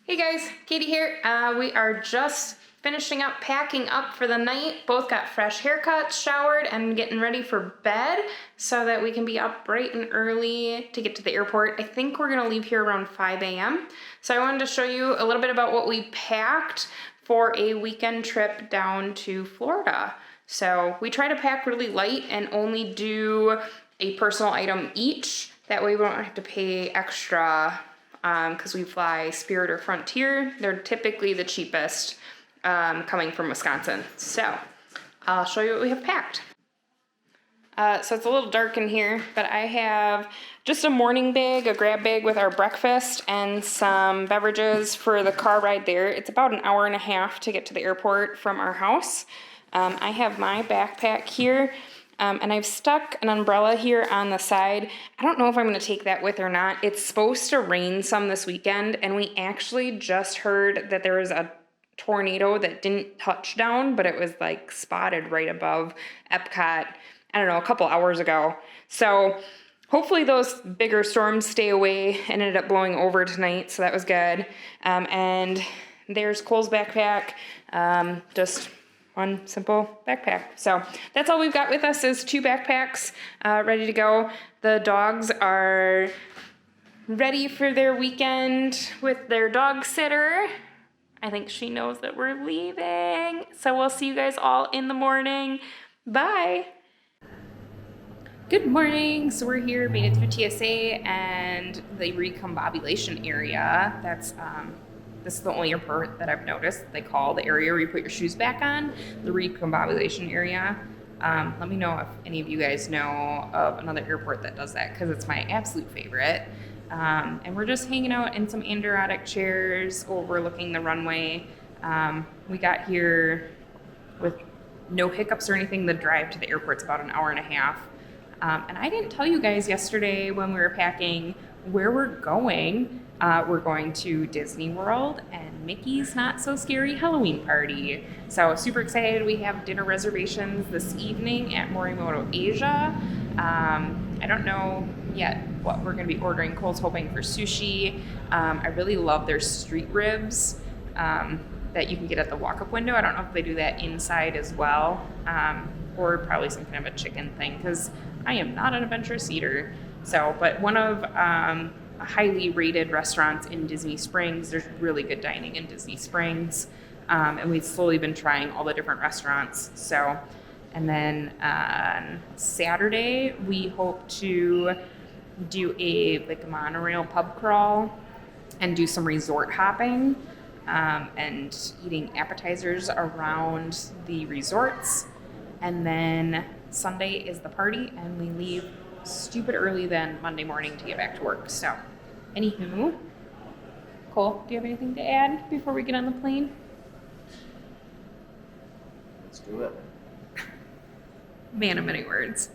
Hey guys, Katie here. We are just finishing up packing up for the night. Both got fresh haircuts, showered, and getting ready for bed so that we can be up bright and early to get to the airport. I think we're gonna leave here around 5 a.m. So I wanted to show you a little bit about what we packed for a weekend trip down to Florida. So we try to pack really light and only do a personal item each. That way we don't have to pay extra because we fly Spirit or Frontier. They're typically the cheapest coming from Wisconsin. So I'll show you what we have packed. So it's a little dark in here, but I have just a morning bag, a grab bag with our breakfast and some beverages for the car ride there. It's about an hour and a half to get to the airport from our house. I have my backpack here. And I've stuck an umbrella here on the side. I don't know if I'm going to take that with or not. It's supposed to rain some this weekend, and we actually just heard that there was a tornado that didn't touch down, but it was like spotted right above Epcot, I don't know, a couple hours ago. So hopefully those bigger storms stay away and ended up blowing over tonight, so that was good. And there's Cole's backpack, just one simple backpack. So that's all we've got with us is 2 backpacks ready to go. The dogs are ready for their weekend with their dog sitter. I think she knows that we're leaving. So we'll see you guys all in the morning. Bye. Good morning. So we're here, made it through TSA and the recombobulation area. This is the only airport that I've noticed they call the area where you put your shoes back on the recombobulation area. Let me know if any of you guys know of another airport that does that, because it's my absolute favorite. And we're just hanging out in some Androtic chairs overlooking the runway. We got here with no hiccups or anything. The drive to the airport's about an hour and a half. And I didn't tell you guys yesterday when we were packing where we're going. We're going to Disney World and Mickey's Not So Scary Halloween Party. So super excited. We have dinner reservations this evening at Morimoto Asia. I don't know yet what we're going to be ordering. Cole's hoping for sushi. I really love their street ribs that you can get at the walk-up window. I don't know if they do that inside as well, or probably some kind of a chicken thing, because I am not an adventurous eater. So, but one of highly rated restaurants in Disney Springs. There's really good dining in Disney Springs. And we've slowly been trying all the different restaurants. So, and then on Saturday, we hope to do a monorail pub crawl and do some resort hopping and eating appetizers around the resorts. And then Sunday is the party, and we leave stupid early then Monday morning to get back to work. So anywho, Cole, do you have anything to add before we get on the plane? Let's do it. Man of many words.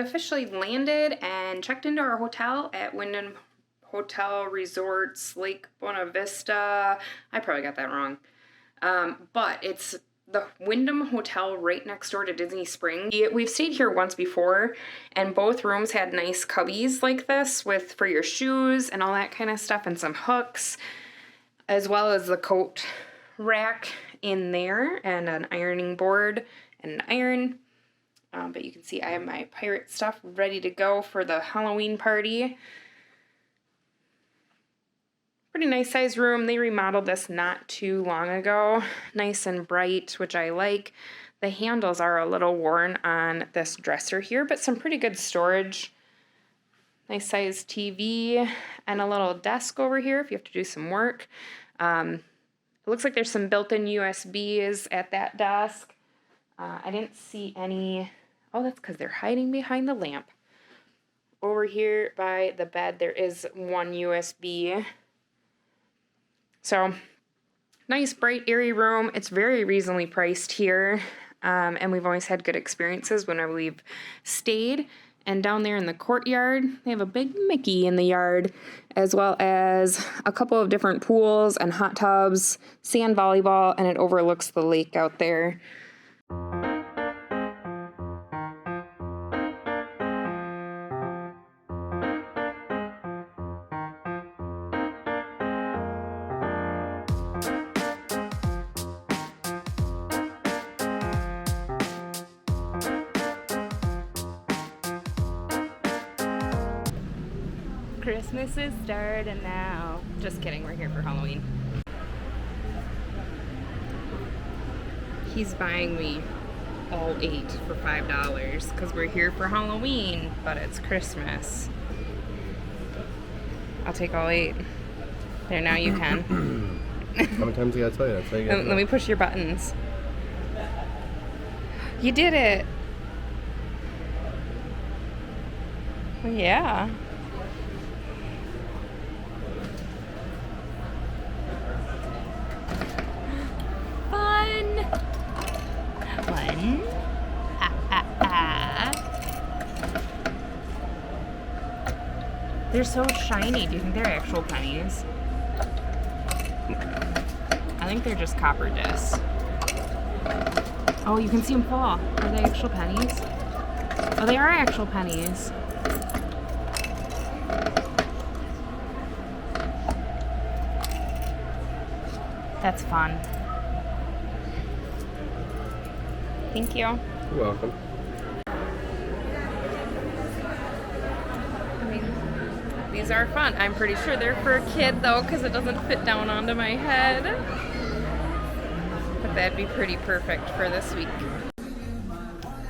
officially landed and checked into our hotel at Wyndham Hotel Resorts Lake Buena Vista. I probably got that wrong. But it's the Wyndham Hotel right next door to Disney Springs. We've stayed here once before, and both rooms had nice cubbies like this for your shoes and all that kind of stuff, and some hooks, as well as the coat rack in there, and an ironing board and an iron. But you can see I have my pirate stuff ready to go for the Halloween party. Pretty nice sized room. They remodeled this not too long ago. Nice and bright, which I like. The handles are a little worn on this dresser here, but some pretty good storage. Nice sized TV and a little desk over here if you have to do some work. It looks like there's some built-in USBs at that desk. I didn't see any. Oh, that's because they're hiding behind the lamp. Over here by the bed, there is one USB. So, nice, bright, airy room. It's very reasonably priced here, and we've always had good experiences whenever we've stayed. And down there in the courtyard, they have a big Mickey in the yard, as well as a couple of different pools and hot tubs, sand volleyball, and it overlooks the lake out there. Christmas is starting now. Just kidding, we're here for Halloween. He's buying me all 8 for $5 because we're here for Halloween, but it's Christmas. I'll take all 8. There, now you can. How many times I gotta tell you? That's how you gotta Let me push your buttons. You did it. Well, yeah. They're so shiny. Do you think they're actual pennies? I think they're just copper discs. Oh, you can see them fall. Are they actual pennies? Oh, they are actual pennies. That's fun. Thank you. You're welcome. These are fun. I'm pretty sure they're for a kid though, because it doesn't fit down onto my head. But that'd be pretty perfect for this week.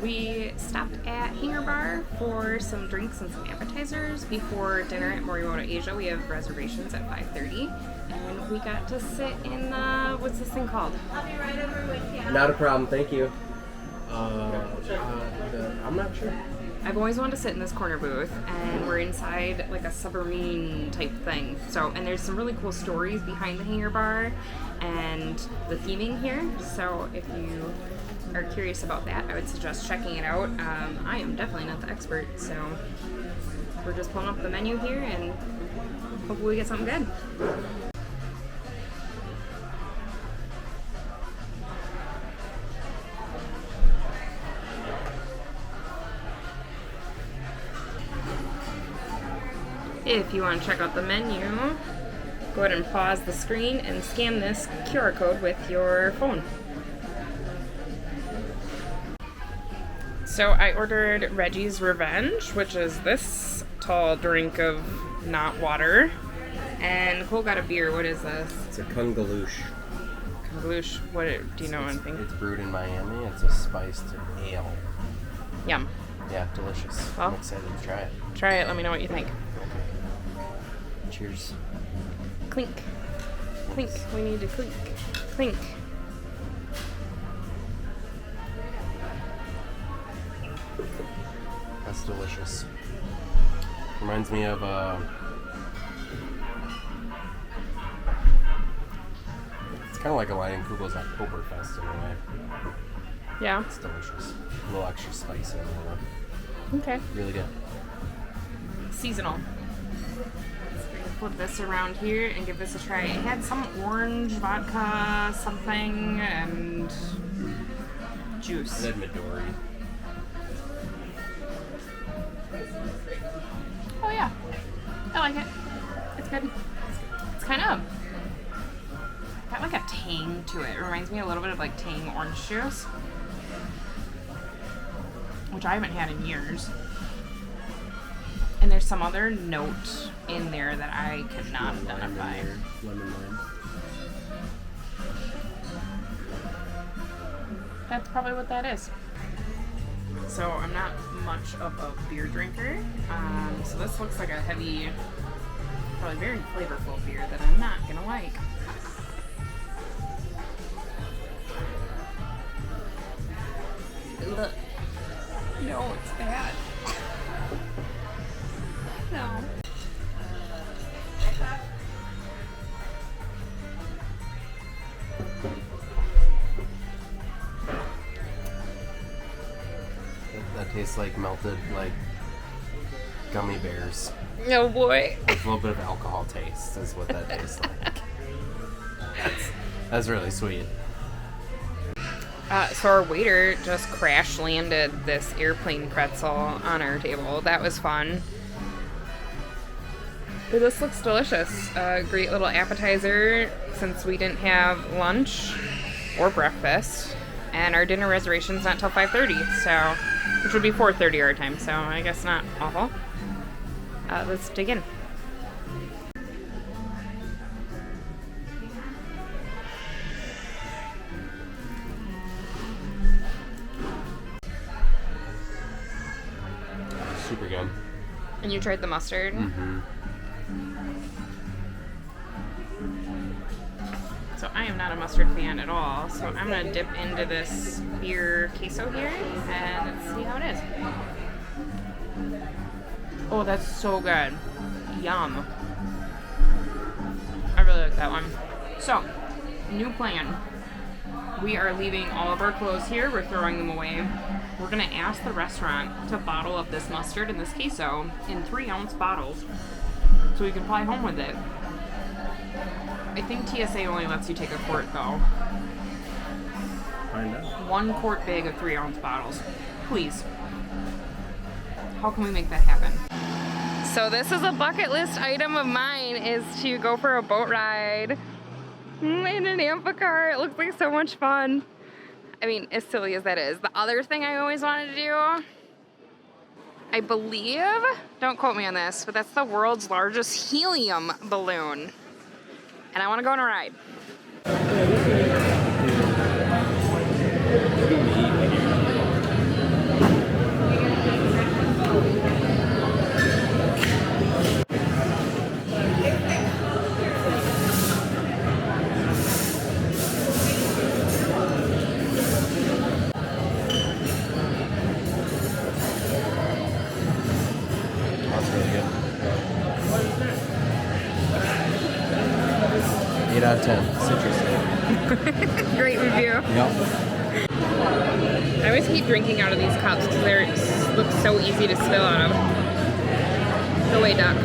We stopped at Hangar Bar for some drinks and some appetizers before dinner at Morimoto Asia. We have reservations at 5:30, and we got to sit in the, what's this thing called? I'll be right over with you. Not a problem, thank you. I'm not sure. I've always wanted to sit in this corner booth, and we're inside like a submarine type thing. So, and there's some really cool stories behind the Hangar Bar and the theming here. So if you are curious about that, I would suggest checking it out. I am definitely not the expert, so we're just pulling up the menu here and hopefully we get something good. If you want to check out the menu, go ahead and pause the screen and scan this QR code with your phone. So I ordered Reggie's Revenge, which is this tall drink of not water. And Nicole got a beer. What is this? It's a Kungaloosh. Kungaloosh. What do you know anything? It's brewed in Miami. It's a spiced ale. Yum. Yeah, delicious. Well, I'm excited to try it. Try it. Let me know what you think. Cheers. Clink. Clink. We need to clink. Clink. That's delicious. Reminds me of it's kind of like a Lion Kugel's Oktoberfest in a way. Yeah. It's delicious. A little extra spice in it. Okay. Really good. Seasonal. Flip this around here and give this a try. It had some orange vodka something and juice. It had Midori. Oh yeah, I like it. It's good. It's kind of got like a tang to it. It reminds me a little bit of like Tang orange juice, which I haven't had in years. And there's some other note in there that I cannot identify. Lemon lime. That's probably what that is. So I'm not much of a beer drinker. So this looks like a heavy, probably very flavorful beer that I'm not gonna like. Look. No, it's bad. No. That tastes like melted, like, gummy bears. Oh boy. With a little bit of alcohol taste is what that tastes like. That's really sweet. So our waiter just crash landed this airplane pretzel on our table. That was fun. But this looks delicious. Great little appetizer since we didn't have lunch or breakfast. And our dinner reservation's not till 5:30, so which would be 4:30 our time, so I guess not awful. Let's dig in. Super good. And you tried the mustard? Mm-hmm. So I am not a mustard fan at all, so I'm gonna dip into this beer queso here and let's see how it is. Oh, that's so good. Yum. I really like that one. So, new plan. We are leaving all of our clothes here. We're throwing them away. We're gonna ask the restaurant to bottle up this mustard and this queso in 3-ounce bottles so we can fly home with it. I think TSA only lets you take a quart though. Find out. 1 quart bag of 3-ounce bottles. Please. How can we make that happen? So this is a bucket list item of mine, is to go for a boat ride in an amphicar. It looks like so much fun. I mean, as silly as that is. The other thing I always wanted to do, I believe, don't quote me on this, but that's the world's largest helium balloon. And I want to go on a ride. That's really good. 8 out of 10. Citrus. Great review. Yep. I always hate drinking out of these cups because they look so easy to spill out of. Go away, duck.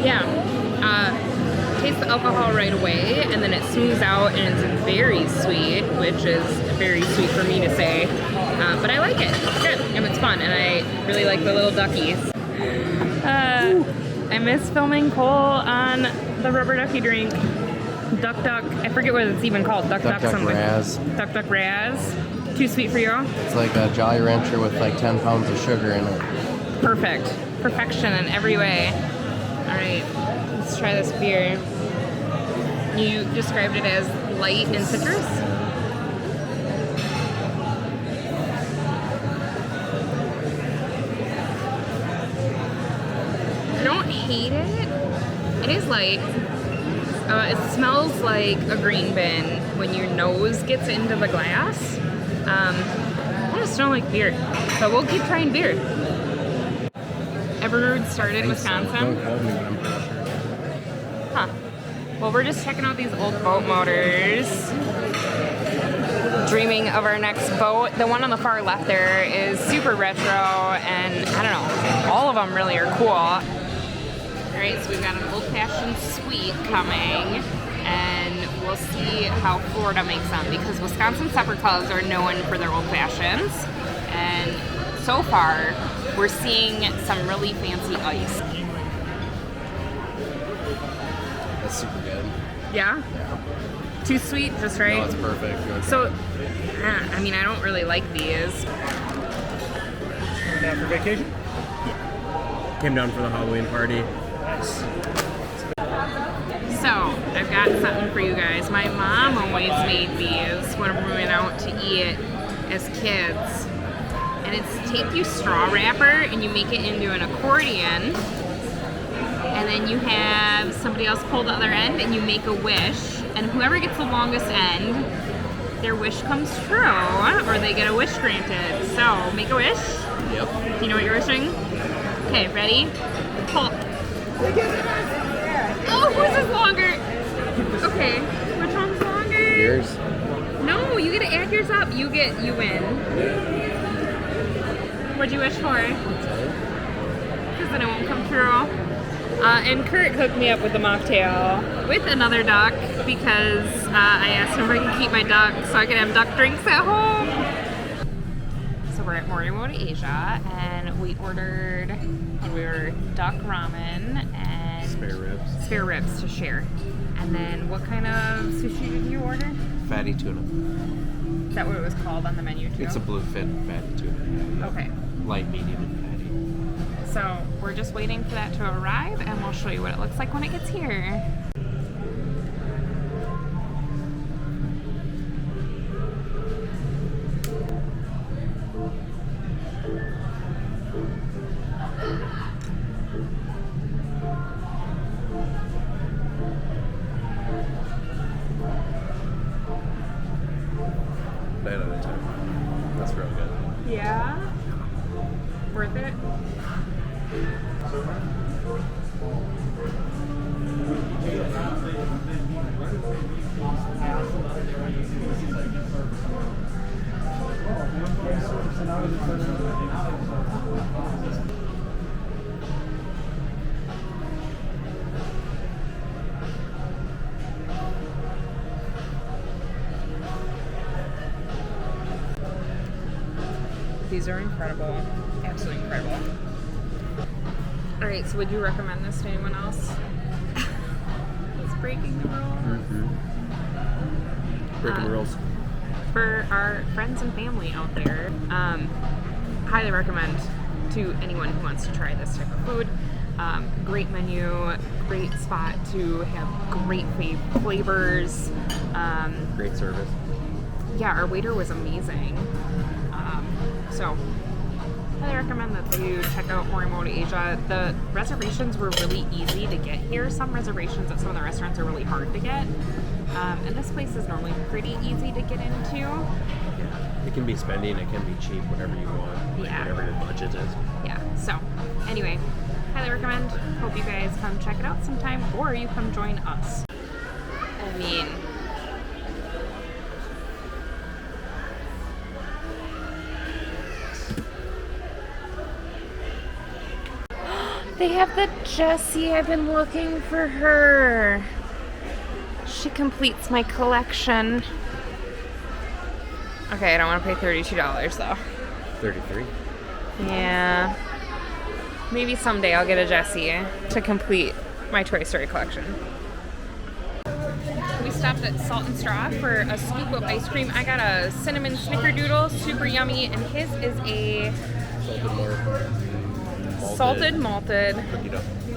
Yeah. Taste the alcohol right away, and then it smooths out, and it's very sweet, which is very sweet for me to say. But I like it. It's good, and it's fun, and I really like the little duckies. I miss filming Cole on the rubber ducky drink. Duck Duck, I forget what it's even called. Duck Duck something. Raz. Duck Duck Raz. Too sweet for you? It's like a Jolly Rancher with like 10 pounds of sugar in it. Perfect. Perfection in every way. Alright, let's try this beer. You described it as light and citrus? I don't hate it. It is light. It smells like a green bin when your nose gets into the glass. I just don't like beer, but we'll keep trying beer. Ever started in Wisconsin? Don't quote me, but I'm pretty sure. Huh. Well, we're just checking out these old boat motors. dreaming of our next boat. The one on the far left there is super retro, and I don't know, all of them really are cool. All right, so we've got an old-fashioned sweet coming, and we'll see how Florida makes them, because Wisconsin Supper Clubs are known for their old-fashions, and so far we're seeing some really fancy ice. That's super good. Yeah? Too sweet, just right? No, it's perfect. So, I mean, I don't really like these. Down for vacation? Came down for the Halloween party. Nice. So, I've got something for you guys. My mom always made these when we went out to eat as kids. And it's take you straw wrapper and you make it into an accordion. And then you have somebody else pull the other end and you make a wish. And whoever gets the longest end, their wish comes true, or they get a wish granted. So, make a wish. Yep. Do you know what you're wishing? Okay, ready? Pull. Oh, whose is longer? Okay, which one's longer? Yours. No, you get to add yours up. You win. What'd you wish for? Because then it won't come true. And Kurt hooked me up with a mocktail with another duck because I asked him if I could keep my duck so I could have duck drinks at home. So we're at Morimoto Asia and we ordered duck ramen and spare ribs to share. And then what kind of sushi did you order? Fatty tuna. Is that what it was called on the menu too? It's a bluefin fatty tuna. Okay. Light, medium, and fatty. So we're just waiting for that to arrive and we'll show you what it looks like when it gets here. That's real good. Yeah? Worth it? These are incredible. Absolutely incredible. Alright, so would you recommend this to anyone else? It's breaking the rules. Mm-hmm. Breaking the rules. For our friends and family out there, highly recommend to anyone who wants to try this type of food. Great menu, great spot to have great flavors. Great service. Yeah, our waiter was amazing. So, highly recommend that you check out Morimoto Asia. The reservations were really easy to get here. Some reservations at some of the restaurants are really hard to get. And this place is normally pretty easy to get into. Yeah. It can be spendy and it can be cheap, whatever you want. Yeah. Whatever your budget is. Yeah, so anyway, highly recommend. Hope you guys come check it out sometime or you come join us. I mean, they have the Jessie. I've been looking for her. She completes my collection. Okay, I don't want to pay $32 though. 33. Yeah. Maybe someday I'll get a Jessie to complete my Toy Story collection. We stopped at Salt and Straw for a scoop of ice cream. I got a cinnamon snickerdoodle, super yummy, and his is a salted malted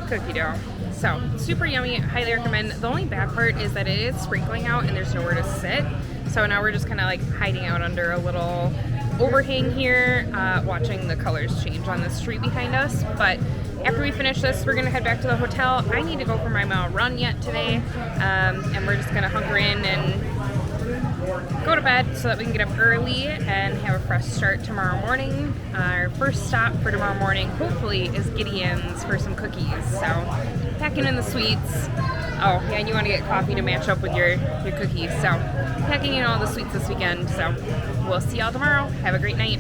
cookie dough. So, super yummy, highly recommend. The only bad part is that it is sprinkling out and there's nowhere to sit. So now we're just kind of like hiding out under a little overhang here, watching the colors change on the street behind us. But after we finish this, we're gonna head back to the hotel. I need to go for my mile run yet today, and we're just gonna hunker in and go to bed so that we can get up early and have a fresh start tomorrow morning. Our first stop for tomorrow morning, hopefully, is Gideon's for some cookies. So, packing in the sweets. Oh, yeah, and you want to get coffee to match up with your cookies. So, packing in all the sweets this weekend. So, we'll see y'all tomorrow. Have a great night.